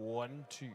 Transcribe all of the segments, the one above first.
1-2.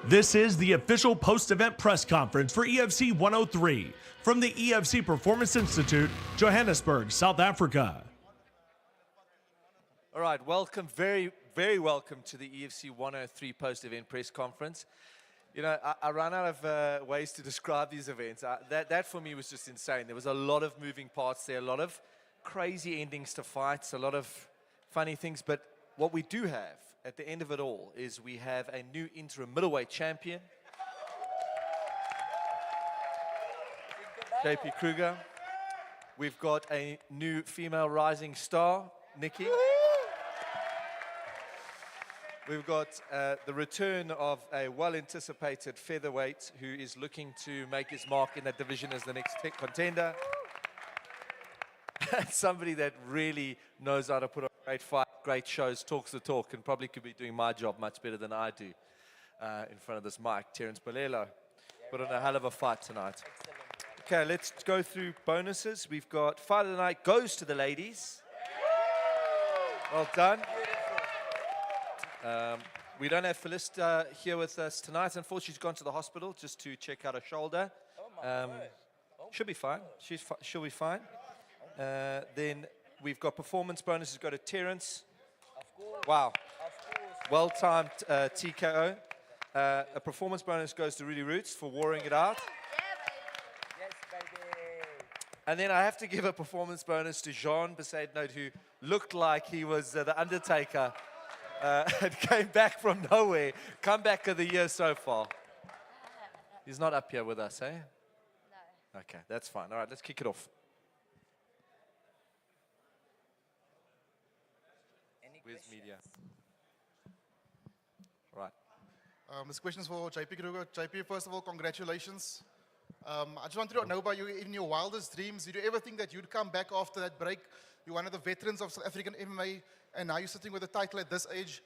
This is the official post-event press conference for EFC 103 from the EFC Performance Institute, Johannesburg, South Africa. All right, welcome, very, very welcome to the EFC 103 post-event press conference. You know, I ran out of ways to describe these events. That for me was just insane. There was a lot of moving parts there, a lot of crazy endings to fights, a lot of funny things, but what we do have at the end of it all is we have a new interim middleweight champion, JP Kruger. We've got a new female rising star, Nikki. We've got the return of a well-anticipated featherweight who is looking to make his mark in that division as the next contender. Somebody that really knows how to put on a great fight, great shows, talks the talk, and probably could be doing my job much better than I do in front of this mic. Terence Balello put on a hell of a fight tonight. Okay, let's go through bonuses. We've got Fight of the Night goes to the ladies. Well done. We don't have Felista here with us tonight. Unfortunately, she's gone to the hospital just to check out her shoulder. She'll be fine. She'll be fine. Then we've got performance bonuses go to Terence. Wow. Well-timed TKO. A performance bonus goes to Rudy Roots for warring it out. Yes, baby. And then I have to give a performance bonus to Jean Besaidnout, who looked like he was the Undertaker. And came back from nowhere. Comeback of the year so far. He's not up here with us, eh? No. Okay, that's fine. All right, let's kick it off. Where's media? Right. This question is for JP Kruger. JP, first of all, congratulations. I just wanted to know about you in your wildest dreams. Did you ever think that you'd come back after that break? You're one of the veterans of South African MMA, and now you're sitting with a title at this age.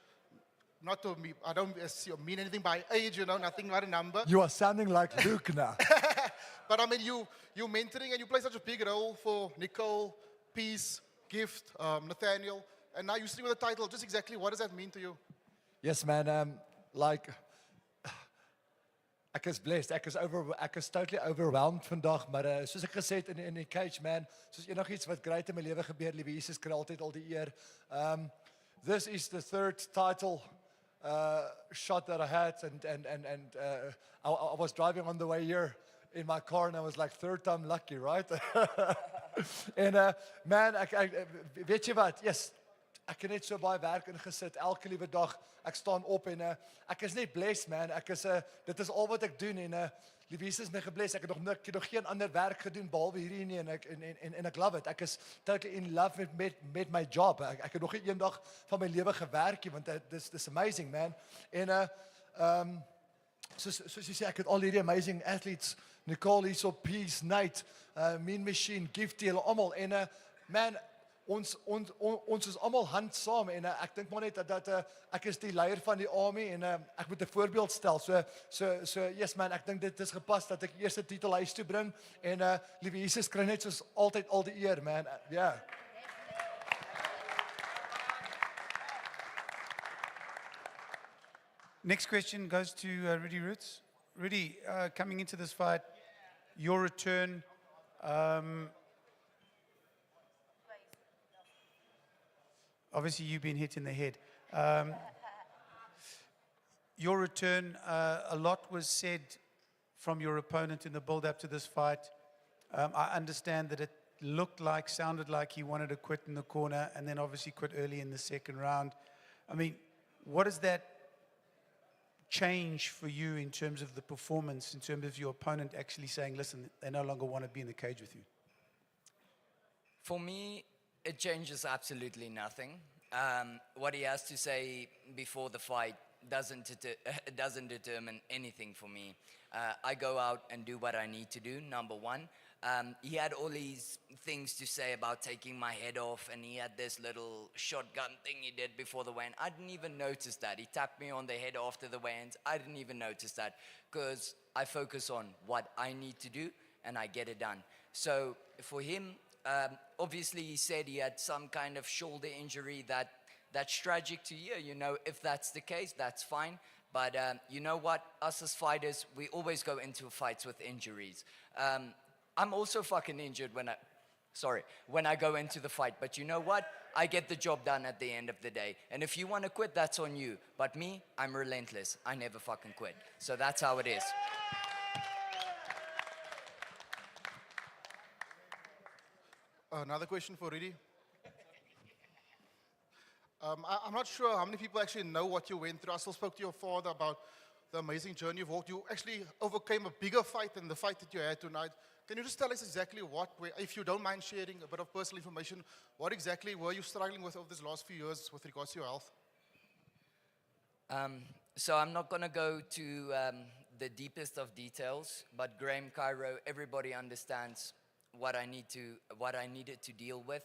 Not to me, I don't mean anything by age, you know, nothing by a number. You are sounding like Luke now. But I mean, you're mentoring and you play such a big role for Nicole, Peace, Gift, Nathaniel, and now you're sitting with a title. Just exactly what does that mean to you? Yes, man. Like, ek is blessed. Ek is totally overwhelmed vandag, maar soos ek gesê het in die cage, man, soos enigiets wat great in my lewe gebeur, liewe Jesus, kry altyd al die eer. This is the third title shot that I had, and I was driving on the way here in my car, and I was like, third time lucky, right? En man, weet jy wat? Yes. Ek het net so baie werk ingesit, elke liewe dag, ek staan op en ek is net blessed, man, dit is al wat ek doen en liewe Jesus is my gebless, ek het nog geen ander werk gedoen, behalwe hierdie nie, en ek love it, ek is totally in love met my job, ek het nog nie een dag van my lewe gewerk, want this is amazing, man, en soos jy sê, ek het al hierdie amazing athletes, Nicole, Peace, Nate, Mean Machine, Gifty, hulle allemaal, en man, ons is almal handsaam en ek dink maar net dat ek is die leier van die army en ek moet 'n voorbeeld stel. So yes man, ek dink dit is gepas dat ek die eerste titel huis toe bring en liewe Jesus kry net soos altyd al die eer man. Yeah. Next question goes to Rudy Roots. Rudy, coming into this fight, your return, obviously you've been hit in the head. Your return, a lot was said from your opponent in the build-up to this fight. I understand that it looked like, sounded like he wanted to quit in the corner and then obviously quit early in the second round. I mean, what does that change for you in terms of the performance, in terms of your opponent actually saying, listen, they no longer want to be in the cage with you? For me, it changes absolutely nothing. What he has to say before the fight doesn't determine anything for me. I go out and do what I need to do, number one. He had all these things to say about taking my head off, and he had this little shotgun thing he did before the weigh-in. I didn't even notice that. He tapped me on the head after the weigh-ins. I didn't even notice that because I focus on what I need to do and I get it done. So for him, obviously he said he had some kind of shoulder injury that's tragic to hear. You know, if that's the case, that's fine. But you know what? Us as fighters, we always go into fights with injuries. I'm also fucking injured when I go into the fight. But you know what? I get the job done at the end of the day. And if you want to quit, that's on you. But me, I'm relentless. I never fucking quit. So that's how it is. Another question for Rudy. I'm not sure how many people actually know what you went through. I still spoke to your father about the amazing journey you've walked. You actually overcame a bigger fight than the fight that you had tonight. Can you just tell us exactly if you don't mind sharing a bit of personal information, what exactly were you struggling with over these last few years with regards to your health? So I'm not going to go to the deepest of details, but Graham, Cairo, everybody understands what I needed to deal with.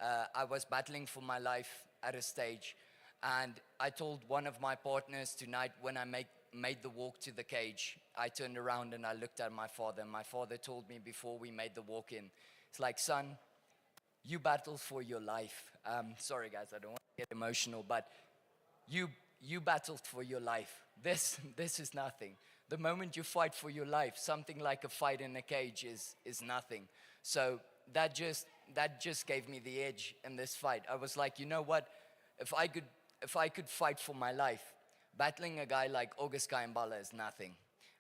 I was battling for my life at a stage, and I told one of my partners tonight when I made the walk to the cage, I turned around and I looked at my father, and my father told me before we made the walk in, it's like, son, you battled for your life. Sorry guys, I don't want to get emotional, but you battled for your life. This is nothing. The moment you fight for your life, something like a fight in a cage is nothing. So that just gave me the edge in this fight. I was like, you know what? If I could fight for my life, battling a guy like August Kaimbala is nothing.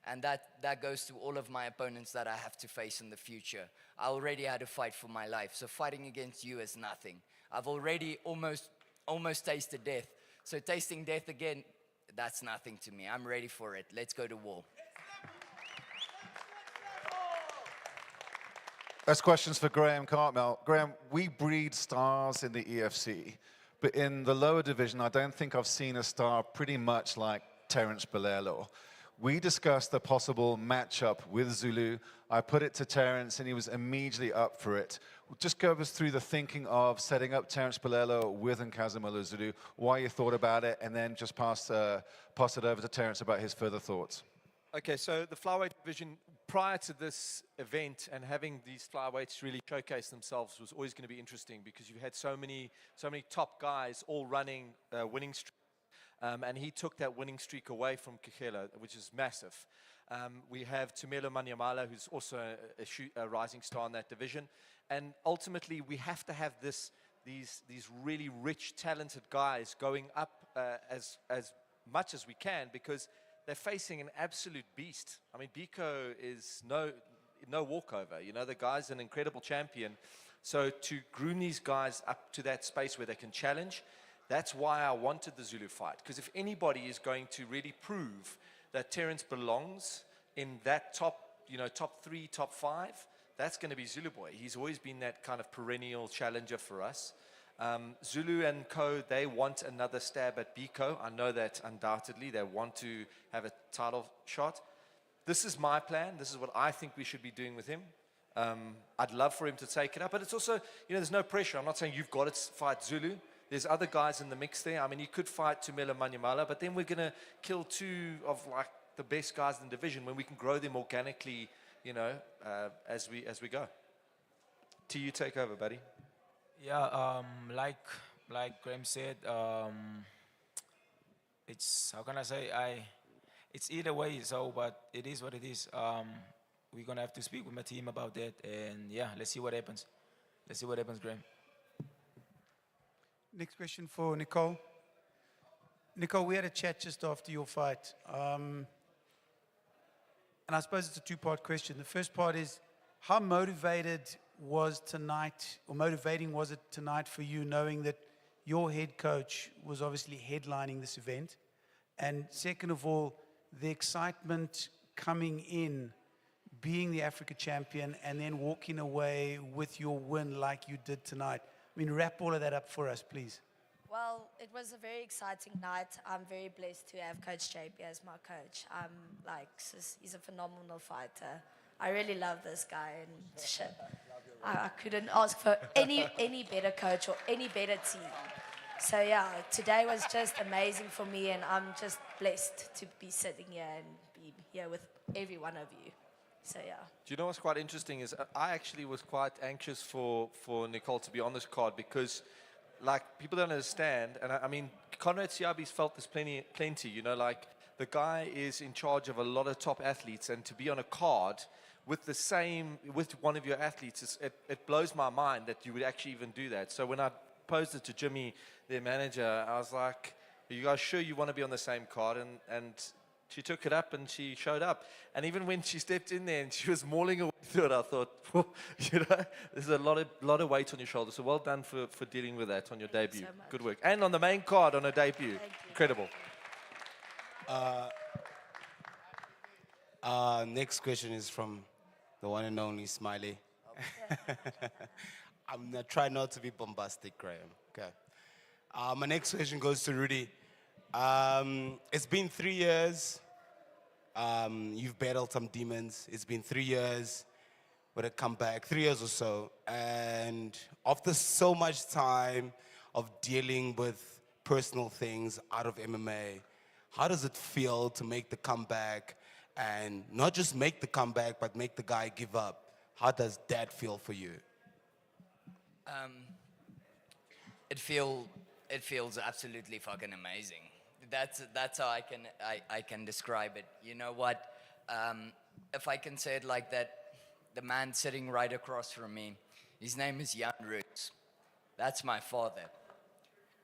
And that goes to all of my opponents that I have to face in the future. I already had to fight for my life, so fighting against you is nothing. I've already almost tasted death. So tasting death again, that's nothing to me. I'm ready for it. Let's go to war. That's questions for Graham Cartmel. Graham, we breed stars in the EFC, but in the lower division, I don't think I've seen a star pretty much like Terence Balello. We discussed the possible matchup with Zulu. I put it to Terence, and he was immediately up for it. Just go us through the thinking of setting up Terence Balello with Nkazimolo Zulu, why you thought about it, and then just pass it over to Terence about his further thoughts. Okay, so the flyweight division, prior to this event and having these flyweights really showcase themselves was always going to be interesting because you had so many top guys all running winning streaks. And he took that winning streak away from Kekela, which is massive. We have Tumelo Manyamala, who's also a rising star in that division. And ultimately, we have to have these really rich, talented guys going up as much as we can because they're facing an absolute beast. I mean, Biko is no walkover. You know, the guy's an incredible champion. So to groom these guys up to that space where they can challenge, that's why I wanted the Zulu fight. Because if anybody is going to really prove that Terence belongs in that top 3, top 5, that's going to be Zulu Boy. He's always been that kind of perennial challenger for us. Zulu and Co, they want another stab at Biko. I know that undoubtedly they want to have a title shot. This is my plan. This is what I think we should be doing with him. I'd love for him to take it up, but it's also, you know, there's no pressure. I'm not saying you've got to fight Zulu. There's other guys in the mix there. I mean, you could fight Tumela Manyamala, but then we're going to kill two of like the best guys in the division when we can grow them organically, you know, as we go. You take over, buddy. Yeah, like Graham said, it's, how can I say, it's either way. So, but it is what it is. We're gonna have to speak with my team about that, and yeah, let's see what happens. Let's see what happens, Graham. Next question for Nicole. Nicole, we had a chat just after your fight. And I suppose it's a two-part question. The first part is, how motivated was tonight, or motivating was it tonight for you, knowing that your head coach was obviously headlining this event? And second of all, the excitement coming in, being the Africa champion, and then walking away with your win like you did tonight. I mean, wrap all of that up for us, please. Well, it was a very exciting night. I'm very blessed to have Coach JP as my coach. He's a phenomenal fighter. I really love this guy, and shit, I couldn't ask for any better coach or any better team. So yeah, today was just amazing for me, and I'm just blessed to be sitting here and be here with every one of you. So yeah. Do you know what's quite interesting is I actually was quite anxious for Nicole to be on this card because, like, people don't understand, and I mean, Conrad Seabi's felt this plenty, you know, like, the guy is in charge of a lot of top athletes, and to be on a card with one of your athletes, it blows my mind that you would actually even do that. So when I posed it to Jimmy, their manager, I was like, are you guys sure you want to be on the same card? And she took it up and she showed up. And even when she stepped in there and she was mauling away through it, I thought, you know, there's a lot of weight on your shoulders. So well done for dealing with that on your debut. So much. Good work. And on the main card on a debut. Incredible. Next question is from the one and only Smiley. I'm gonna try not to be bombastic, Graham. Okay. My next question goes to Rudy. It's been 3 years. You've battled some demons. It's been 3 years with a comeback, 3 years or so. And after so much time of dealing with personal things out of MMA, how does it feel to make the comeback, and not just make the comeback, but make the guy give up? How does that feel for you? It feels absolutely fucking amazing. That's how I can describe it. You know what? If I can say it like that, the man sitting right across from me, his name is Jan Roots. That's my father.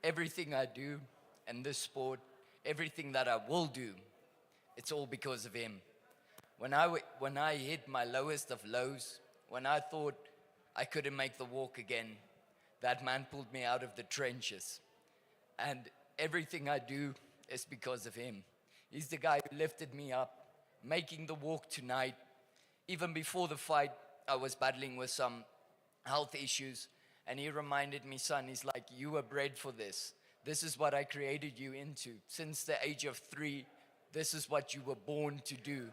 Everything I do in this sport, everything that I will do, it's all because of him. When I hit my lowest of lows, when I thought I couldn't make the walk again, that man pulled me out of the trenches. And everything I do is because of him. He's the guy who lifted me up, making the walk tonight. Even before the fight, I was battling with some health issues, and he reminded me, son, he's like, you were bred for this. This is what I created you into. Since the age of 3, this is what you were born to do.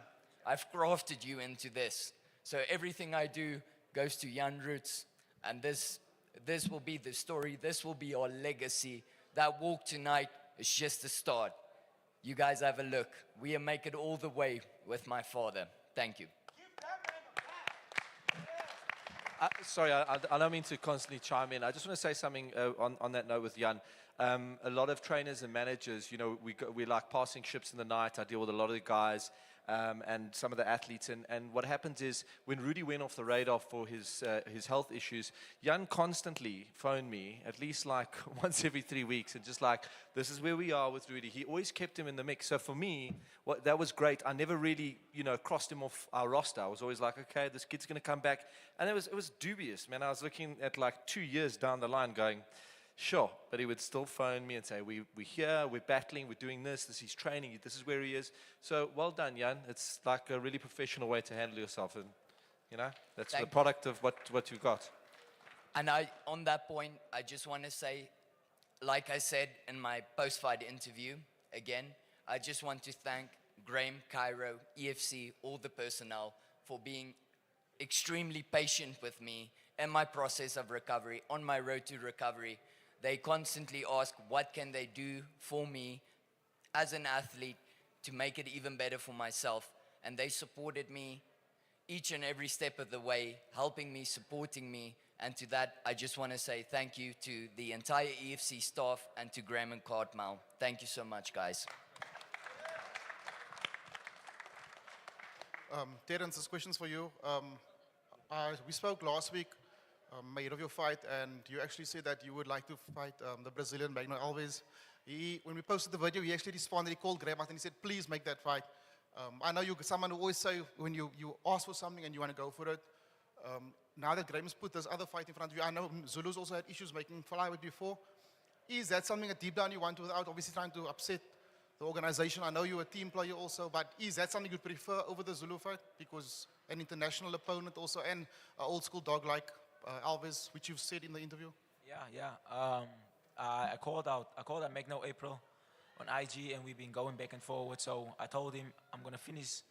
I've crafted you into this. So everything I do goes to Jan Roots, and this will be the story. This will be our legacy. That walk tonight is just the start. You guys have a look. We make it all the way with my father. Thank you. Sorry, I don't mean to constantly chime in. I just want to say something on that note with Jan. A lot of trainers and managers, you know, we like passing ships in the night. I deal with a lot of the guys and some of the athletes. And what happens is when Rudy went off the radar for his health issues, Jan constantly phoned me, at least like once every 3 weeks, and just like, this is where we are with Rudy. He always kept him in the mix. So for me, that was great. I never really, you know, crossed him off our roster. I was always like, okay, this kid's going to come back. And it was dubious, man. I was looking at like 2 years down the line going, sure, but he would still phone me and say, we're here, we're battling, we're doing this he's training, this is where he is. So well done, Jan. It's like a really professional way to handle yourself, and you know, that's the product of what you've got. And on that point, I just want to say, like I said in my post-fight interview, again, I just want to thank Graham, Cairo, EFC, all the personnel for being extremely patient with me and my process of recovery, on my road to recovery. They constantly ask, what can they do for me as an athlete to make it even better for myself? And they supported me each and every step of the way, helping me, supporting me. And to that, I just want to say thank you to the entire EFC staff and to Graham and Cartmel. Thank you so much, guys. Terence, this question's for you. We spoke last week, ahead of your fight, and you actually said that you would like to fight the Brazilian Magno Alves. When we posted the video, he actually responded. He called Graham out and he said, please make that fight. I know you're someone who always say when you ask for something and you want to go for it. Now that Graham's put this other fight in front of you, I know Zulu's also had issues making flyweight before. Is that something that deep down you want without obviously trying to upset the organization? I know you're a team player also, but is that something you'd prefer over the Zulu fight? Because an international opponent also and an old school dog like Alves, which you've said in the interview. I called out Magno April on IG, and we've been going back and forward. So I told him I'm gonna finish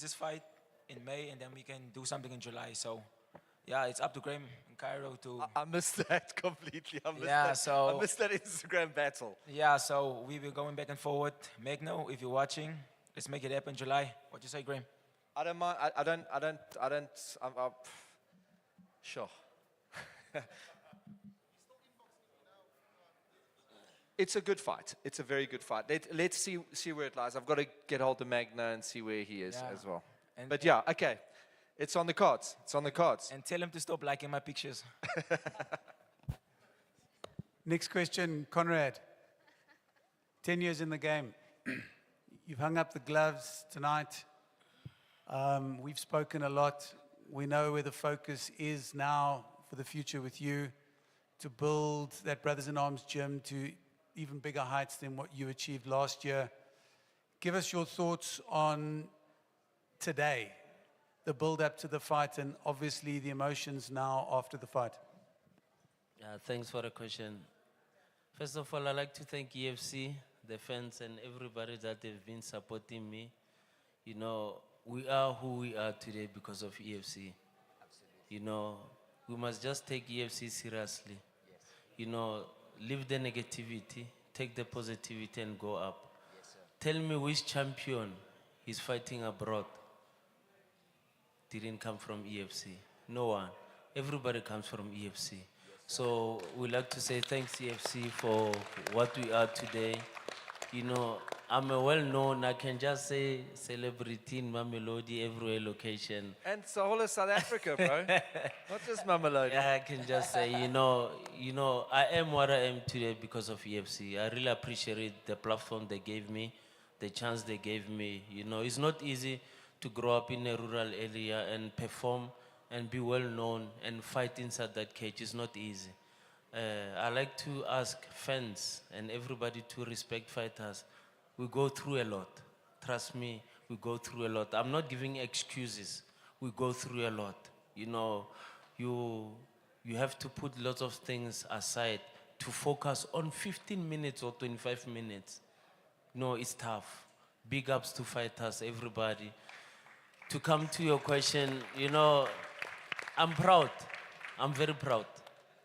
this fight in May, and then we can do something in July. So yeah, it's up to Graham in Cairo to. I missed that completely. I missed that Instagram battle. Yeah, so we were going back and forward. Magno, if you're watching, let's make it happen July. What you say, Graham? I don't mind. I'm sure. It's a good fight. It's a very good fight. Let's see where it lies. I've got to get hold of Magna and see where he is as well. But yeah, okay. It's on the cards. It's on the cards. And tell him to stop liking my pictures. Next question, Conrad. 10 years in the game. You've hung up the gloves tonight. We've spoken a lot. We know where the focus is now for the future with you, to build that Brothers in Arms gym to even bigger heights than what you achieved last year. Give us your thoughts on today, the build-up to the fight, and obviously the emotions now after the fight. Thanks for the question. First of all, I'd like to thank EFC, the fans, and everybody that have been supporting me. You know, we are who we are today because of EFC. Absolutely. You know, we must just take EFC seriously. Yes. You know, leave the negativity, take the positivity and go up. Yes, sir. Tell me which champion is fighting abroad didn't come from EFC. No one. Everybody comes from EFC. Yes, so we'd like to say thanks EFC for what we are today. You know, I'm a well-known, I can just say celebrity in Mamelodi, everywhere location. And it's the whole of South Africa, bro. Not just Mamelodi. Yeah, I can just say, you know, I am what I am today because of EFC. I really appreciate the platform they gave me, the chance they gave me. You know, it's not easy to grow up in a rural area and perform and be well-known and fight inside that cage. It's not easy. I like to ask fans and everybody to respect fighters. We go through a lot. Trust me, we go through a lot. I'm not giving excuses. We go through a lot. You know, you have to put lots of things aside to focus on 15 minutes or 25 minutes. No, it's tough. Big ups to fighters, everybody. To come to your question, you know, I'm proud. I'm very proud.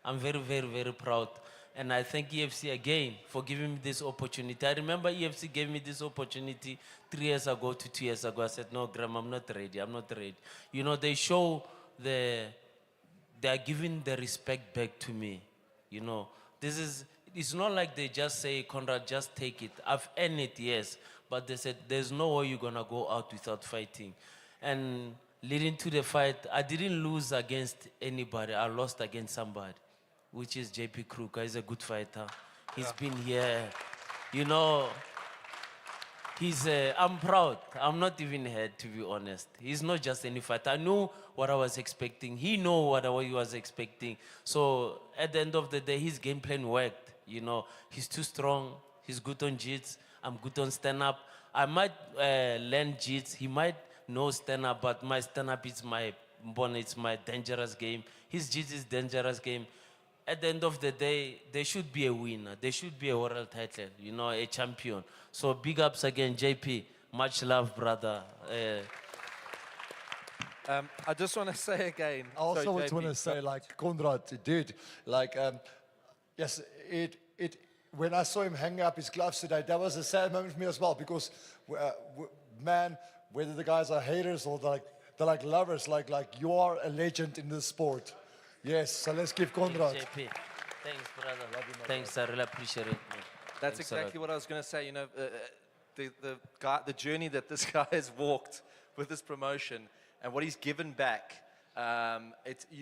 I'm very, very, very proud. And I thank EFC again for giving me this opportunity. I remember EFC gave me this opportunity 3 years ago to 2 years ago. I said, no, Graham, I'm not ready. I'm not ready. You know, they show they are giving the respect back to me. You know, it's not like they just say, Conrad, just take it. I've earned it, yes. But they said, there's no way you're going to go out without fighting. And leading to the fight, I didn't lose against anybody. I lost against somebody, which is JP Kruger. He's a good fighter. He's been here. You know, I'm proud. I'm not even here, to be honest. He's not just any fighter. I knew what I was expecting. He knew what he was expecting. So at the end of the day, his game plan worked. You know, he's too strong. He's good on jits. I'm good on stand-up. I might learn jits. He might know stand-up, but my stand-up is my dangerous game. His jits is dangerous game. At the end of the day, there should be a winner. There should be a world title, you know, a champion. So big ups again, JP. Much love, brother. I just want to say again. I also sorry, want to JP, say, like, Conrad, dude, like, yes, when I saw him hang up his gloves today, that was a sad moment for me as well, because, man, whether the guys are haters or they're like lovers, like you are a legend in this sport. Yes, so let's give Conrad. JP. Thanks, brother. Thanks, I really appreciate it, man. That's Thanks a lot. exactly what I was going to say. You know, the journey that this guy has walked with this promotion and what he's given back,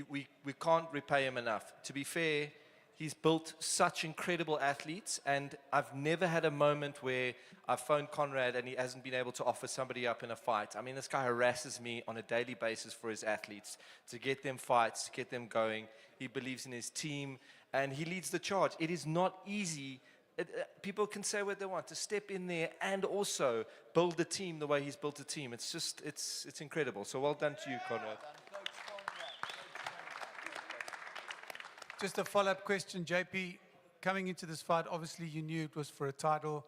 we can't repay him enough. To be fair, he's built such incredible athletes, and I've never had a moment where I've phoned Conrad and he hasn't been able to offer somebody up in a fight. I mean, this guy harasses me on a daily basis for his athletes, to get them fights, to get them going. He believes in his team, and he leads the charge. It is not easy. People can say what they want, to step in there and also build a team the way he's built a team. It's just, it's incredible. So well done to you, Conrad. Just a follow-up question, JP. Coming into this fight, obviously you knew it was for a title.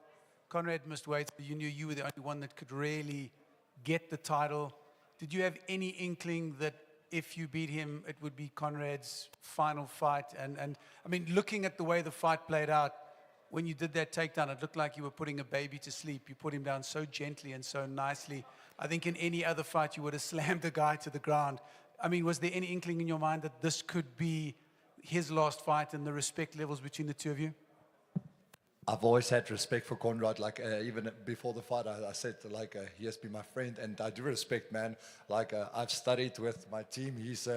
Conrad missed weight. You knew you were the only one that could really get the title. Did you have any inkling that if you beat him, it would be Conrad's final fight? And I mean, looking at the way the fight played out, when you did that takedown, it looked like you were putting a baby to sleep. You put him down so gently and so nicely. I think in any other fight, you would have slammed the guy to the ground. I mean, was there any inkling in your mind that this could be his last fight and the respect levels between the two of you? I've always had respect for Conrad. Like, even before the fight, I said, like, he has been my friend, and I do respect, man. Like, I've studied with my team, his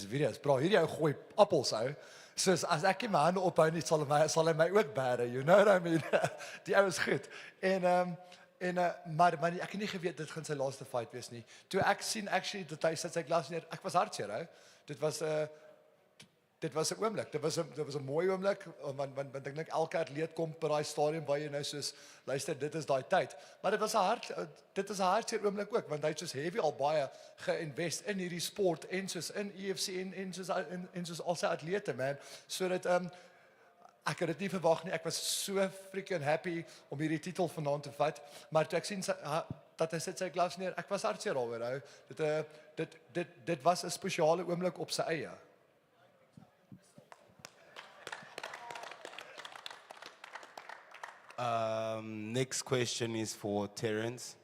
videos. Bro, hierdie ou gooi appels, ou. Soos, as ek nie my hande ophou nie, sal hy my ook bære, you know what I mean? Die ou is goed. Maar ek het nie geweet, dit gaan sy laaste fight wees nie. Toe ek sien, actually, dat hy sit sy glas neer, ek was hartseer, ou. Dit was 'n oomblik. Dit was 'n mooi oomblik, want ek dink elke atleet kom by daai stadium waar jy nou soos luister, dit is daai tyd. Maar dit is 'n hartseer oomblik ook, want hy het soos heavy al baie geïnvest in hierdie sport en soos in EFC en soos al sy atlete, man. Sodat ek het dit nie verwag nie. Ek was so freaking happy om hierdie titel vanaand te vat, maar toe ek sien dat hy sit sy glas neer, ek was hartseer daaroor, ou. Dit was 'n spesiale oomblik op sy eie. Next question is for Terence.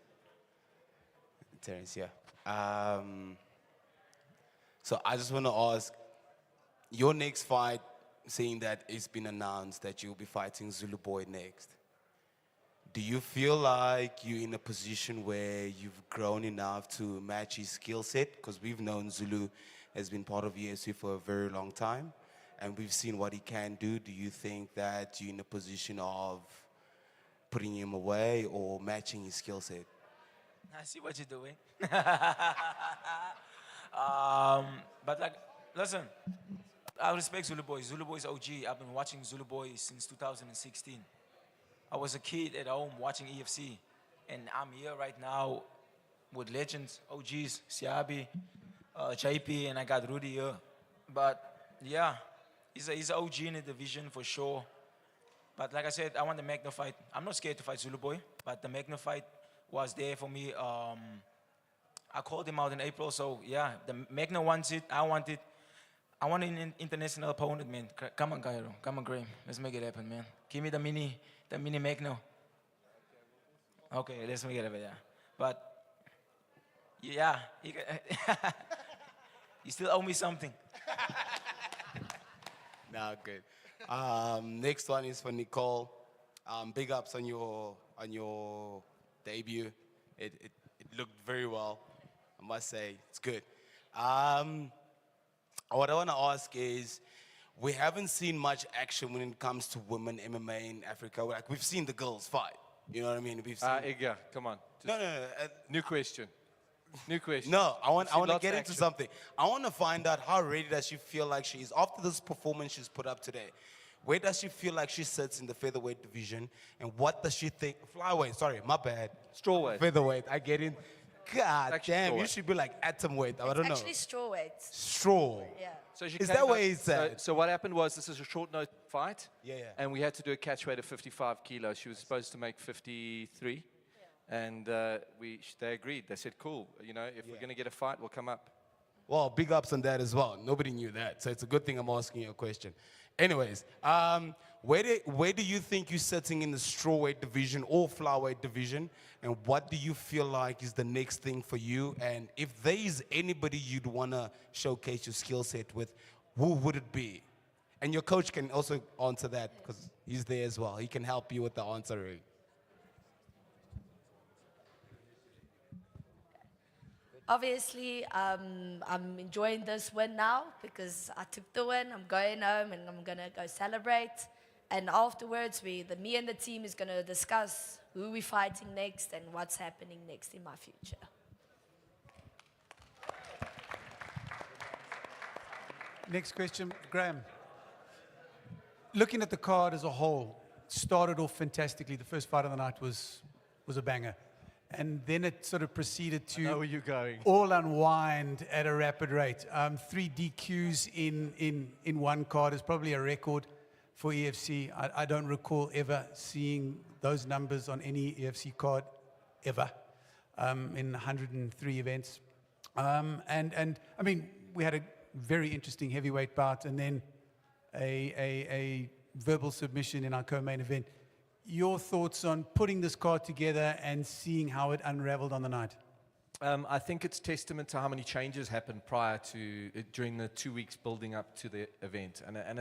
Terence, yeah. So I just want to ask, your next fight, saying that it's been announced that you'll be fighting Zulu Boy next. Do you feel like you're in a position where you've grown enough to match his skill set? Because we've known Zulu has been part of EFC for a very long time, and we've seen what he can do. Do you think that you're in a position of putting him away or matching his skill set? I see what you're doing. But like, listen, I respect Zulu Boy. Zulu Boy is OG. I've been watching Zulu Boy since 2016. I was a kid at home watching EFC, and I'm here right now with legends, OGs, Seabi, JP, and I got Rudy here. But yeah, he's an OG in the division for sure. But like I said, I want the Magno fight. I'm not scared to fight Zulu Boy, but the Magno fight was there for me. I called him out in April, so yeah, the Magno wants it, I want it. I want an international opponent, man. Come on, Cairo. Come on, Graham. Let's make it happen, man. Give me the mini Magno. Okay, let's make it happen, yeah. But, yeah, you still owe me something. Nah, good. Next one is for Nicole. Big ups on your debut. It looked very well, I must say. It's good. What I want to ask is, we haven't seen much action when it comes to women MMA in Africa. Like, we've seen the girls fight. You know what I mean? We've seen. Igor, come on. No. New question. New question. No, I want to lots get of into action. something. I want to find out how ready does she feel like she is after this performance she's put up today. Where does she feel like she sits in the featherweight division, and what does she think? Flyweight, sorry, my bad. Strawweight. Featherweight, I get in. God Actually damn, you strawweight. should be like atomweight. I don't know. Actually, straw weight. Straw. Yeah. So she Is came that where out- it's at? So what happened was, this is a short note fight. Yeah. And we had to do a catch weight of 55 kilos. She was supposed to make 53. And they agreed. They said, cool, you know, if we're going to get a fight, we'll come up. Well, big ups on that as well. Nobody knew that, so it's a good thing I'm asking you a question. Anyways, where do you think you're sitting in the strawweight division or flyweight division, and what do you feel like is the next thing for you? And if there is anybody you'd want to showcase your skill set with, who would it be? And your coach can also answer that because he's there as well. He can help you with the answering. Obviously, I'm enjoying this win now because I took the win. I'm going home and I'm going to go celebrate. And afterwards, me and the team is going to discuss who we're fighting next and what's happening next in my future. Next question, Graham. Looking at the card as a whole, started off fantastically. The first fight of the night was a banger. And then it sort of proceeded to I know where you're going. all unwind at a rapid rate. 3 DQs in one card is probably a record for EFC. I don't recall ever seeing those numbers on any EFC card ever in 103 events. And I mean, we had a very interesting heavyweight bout and then a verbal submission in our co-main event. Your thoughts on putting this card together and seeing how it unraveled on the night? I think it's testament to how many changes happened during the 2 weeks building up to the event. And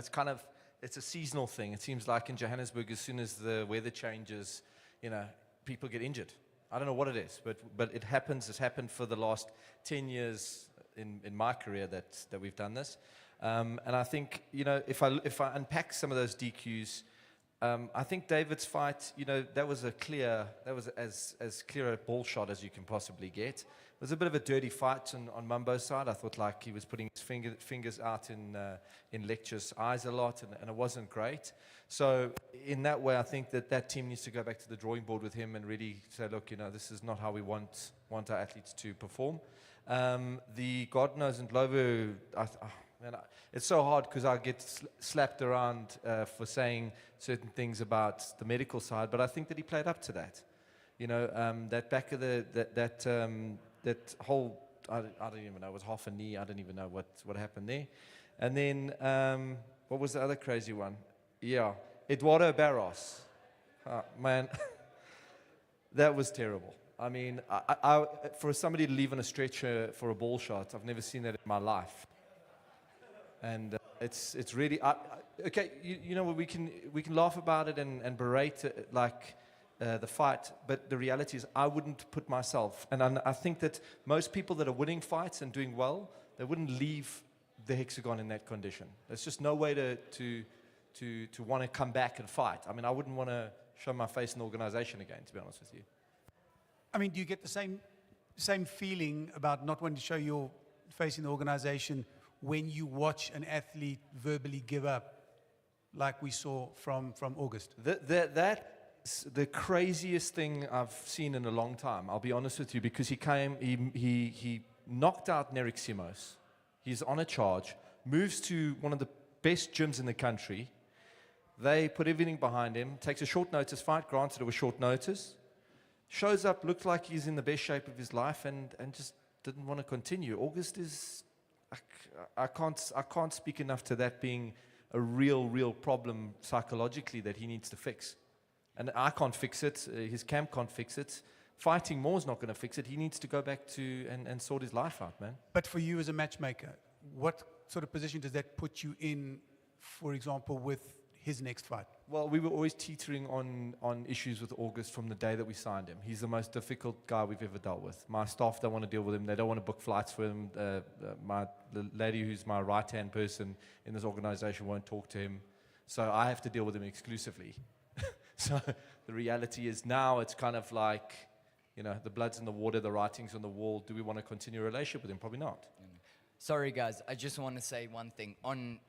it's a seasonal thing. It seems like in Johannesburg, as soon as the weather changes, you know, people get injured. I don't know what it is, but it happens. It's happened for the last 10 years in my career that we've done this. And I think, you know, if I unpack some of those DQs, I think David's fight, you know, that was as clear a ball shot as you can possibly get. It was a bit of a dirty fight on Mumbo's side. I thought like he was putting his fingers out in Lecture's eyes a lot, and it wasn't great. So in that way, I think that team needs to go back to the drawing board with him and really say, look, you know, this is not how we want our athletes to perform. The Gardners and Glover, it's so hard because I get slapped around for saying certain things about the medical side, but I think that he played up to that. You know, that back of that whole, I don't even know, it was half a knee. I don't even know what happened there. And then, what was the other crazy one? Yeah, Eduardo Barros. Man, that was terrible. I mean, for somebody to leave on a stretcher for a ball shot, I've never seen that in my life. And it's really okay. You know, we can laugh about it and berate it, like the fight, but the reality is I wouldn't put myself. And I think that most people that are winning fights and doing well, they wouldn't leave the hexagon in that condition. There's just no way to want to come back and fight. I mean, I wouldn't want to show my face in the organization again, to be honest with you. I mean, do you get the same feeling about not wanting to show your face in the organization when you watch an athlete verbally give up, like we saw from August? That's the craziest thing I've seen in a long time, I'll be honest with you, because he knocked out Nerek Simos. He's on a charge, moves to one of the best gyms in the country. They put everything behind him, takes a short notice fight, granted it was short notice, shows up, looks like he's in the best shape of his life, and just didn't want to continue. August is, I can't speak enough to that being a real problem psychologically that he needs to fix. And I can't fix it, his camp can't fix it, fighting more is not going to fix it. He needs to go back to and sort his life out, man. But for you as a matchmaker, what sort of position does that put you in, for example, with his next fight? Well, we were always teetering on issues with August from the day that we signed him. He's the most difficult guy we've ever dealt with. My staff don't want to deal with him. They don't want to book flights for him. The lady who's my right-hand person in this organization won't talk to him. So I have to deal with him exclusively. So the reality is now it's kind of like, you know, the blood's in the water, the writing's on the wall. Do we want to continue a relationship with him? Probably not. Sorry, guys. I just want to say one thing on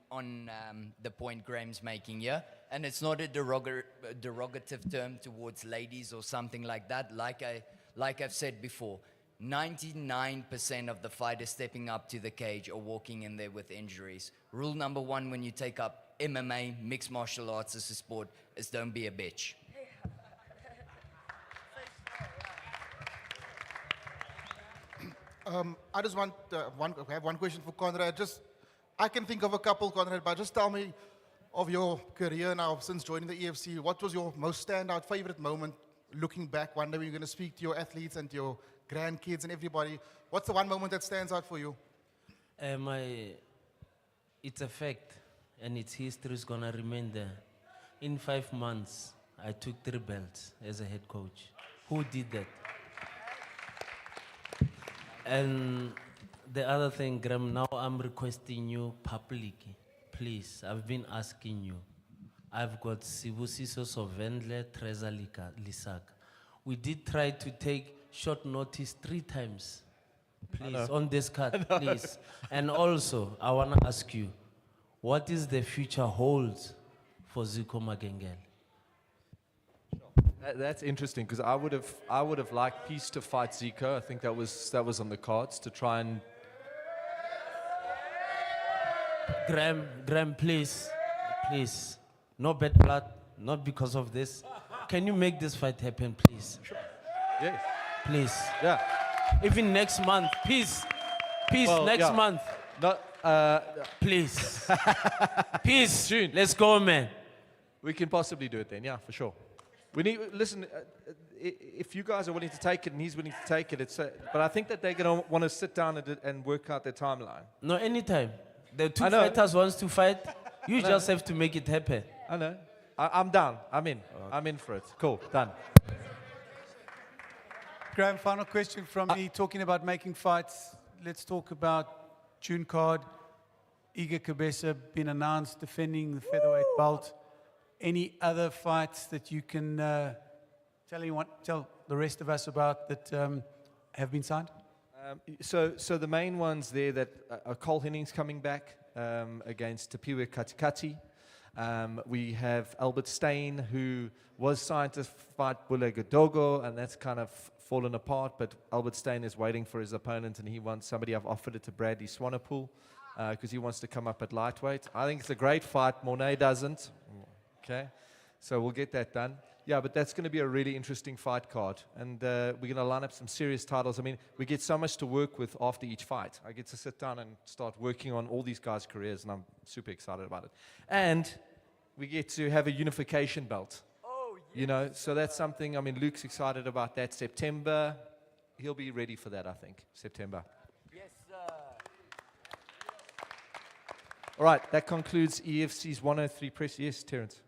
the point Graham's making here, and it's not a derogative term towards ladies or something like that. Like I've said before, 99% of the fighters stepping up to the cage are walking in there with injuries. Rule number one when you take up MMA, mixed martial arts as a sport, is don't be a bitch. I just want have one question for Conrad. I can think of a couple, Conrad, but just tell me of your career now since joining the EFC. What was your most standout favorite moment looking back? One day when you're going to speak to your athletes and your grandkids and everybody. What's the one moment that stands out for you? It's a fact, and its history is gonna remain there. In 5 months, I took 3 belts as a head coach. Who did that? And the other thing, Graham, now I'm requesting you publicly, please, I've been asking you. I've got Sibusiso Sovendle, Treza Lisaka. We did try to take short notice 3 times. Please, on this card, please. And also, I want to ask you, what is the future holds for Zico Magengele? That's interesting because I would have liked Peace to fight Zico. I think that was on the cards to try and. Graham, please, no bad blood, not because of this. Can you make this fight happen, please? Sure. Yes. Please. Yeah. Even next month, peace, Well, next yeah. month. Not, Please. Peace. June. Let's go, man. we can possibly do it then, yeah, for sure. We need, listen, if you guys are willing to take it and he's willing to take it, but I think that they're going to want to sit down and work out their timeline. No, anytime. The 2 fighters wants to fight, you just have to make it happen. I know. I'm down. I'm in. Okay. I'm in for it. Cool. Done. Graham, final question from me. Talking about making fights, let's talk about June card. Iga Kabesa been announced defending the featherweight belt. Any other fights that you can tell the rest of us about that have been signed? So the main ones there that are Cole Henning's coming back against Tapiwa Katikati. We have Albert Steyn, who was signed to fight Bule Godogo, and that's kind of fallen apart, but Albert Steyn is waiting for his opponent, and he wants somebody. I've offered it to Bradley Swanepoel because he wants to come up at lightweight. I think it's a great fight. Mornay doesn't. Okay, so we'll get that done. Yeah, but that's going to be a really interesting fight card, and we're going to line up some serious titles. I mean, we get so much to work with after each fight. I get to sit down and start working on all these guys' careers, and I'm super excited about it. And we get to have a unification belt. Oh, yes. You know, so that's something, I mean, Luke's excited about that. September, he'll be ready for that, I think, September. Yes, sir. All right, that concludes EFC's 103 press. Yes, Terence.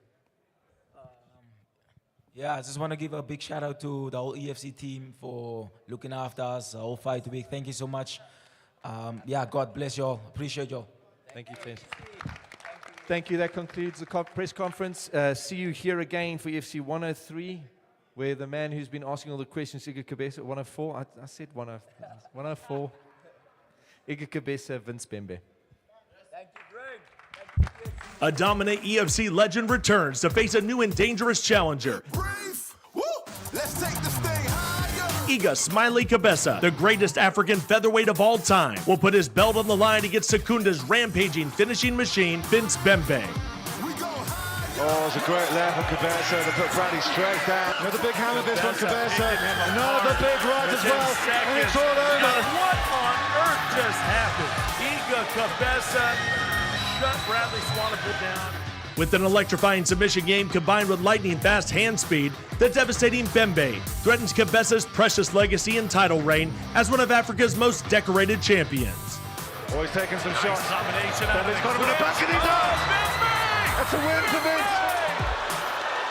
Yeah, I just want to give a big shout out to the whole EFC team for looking after us the whole fight week. Thank you so much. Yeah, God bless you all. Appreciate you all. Thank you, Terence. Thank you. That concludes the press conference. See you here again for EFC 103, where the man who's been asking all the questions, Iga Kabesa, 104. I said 104. Iga Kabesa, Vince Bembe. Thank you, Greg. A dominant EFC legend returns to face a new and dangerous challenger. Let's take this thing higher. Iga Smiley Kabesa, the greatest African featherweight of all time, will put his belt on the line against Secunda's rampaging finishing machine, Vince Bembe. Oh, it's a great left from Kabesa to put Bradley straight down. Another big hammer fist from Kabesa. Another big right as well. And it's all over. What on earth just happened? Iga Kabesa shut Bradley Swanepoel down. With an electrifying submission game combined with lightning-fast hand speed, the devastating Bembe threatens Kabesa's precious legacy and title reign as one of Africa's most decorated champions. Oh, he's taking some shots. Combination Bembe's got him in the back and he does. That's a win for Vince.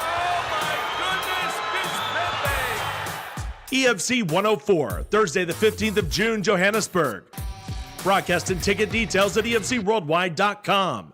Oh my goodness, Vince Bembe! EFC 104, Thursday the 15th of June, Johannesburg. Broadcast and ticket details at EFCworldwide.com.